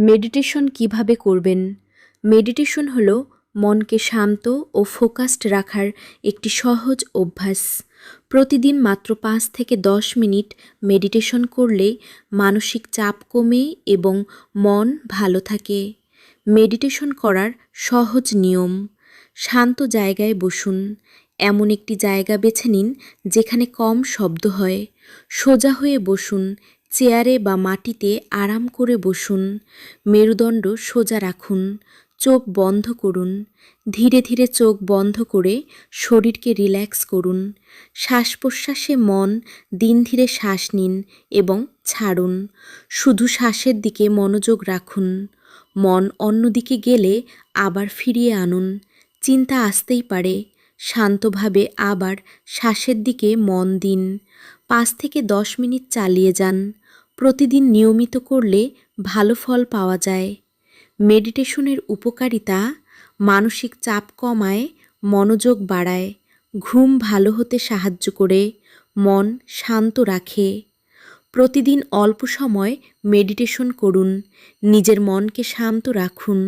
Meditation কিভাবে করবেন? Meditation হলো মনকে শান্ত ও ফোকাসড রাখার একটি সহজ অভ্যাস। প্রতিদিন মাত্র 5 থেকে 10 মিনিট মেডিটেশন করলে মানসিক চাপ কমে এবং মন ভালো থাকে। মেডিটেশন করার সহজ নিয়ম: শান্ত জায়গায় বসুন। এমন একটি জায়গা বেছে নিন যেখানে কম শব্দ হয়। সোজা হয়ে বসুন, চেয়ারে বা মাটিতে আরাম করে বসুন। মেরুদণ্ড সোজা রাখুন, চোখ বন্ধ করুন। ধীরে ধীরে চোখ বন্ধ করে শরীরকে রিল্যাক্স করুন। শ্বাস প্রশ্বাসে মন দিন ধীরে শ্বাস নিন এবং ছাড়ুন। শুধু শ্বাসের দিকে মনোযোগ রাখুন। মন অন্যদিকে গেলে আবার ফিরিয়ে আনুন। চিন্তা আসতেই পারে, শান্তভাবে আবার শ্বাসের দিকে মন দিন। 5 থেকে 10 মিনিট চালিয়ে যান। প্রতিদিন নিয়মিত করলে ভালো ফল পাওয়া যায়। মেডিটেশনের উপকারিতা: মানসিক চাপ কমায়, মনোযোগ বাড়ায়, ঘুম ভালো হতে সাহায্য করে, মন শান্ত রাখে। প্রতিদিন অল্প সময় মেডিটেশন করুন, নিজের মনকে শান্ত রাখুন।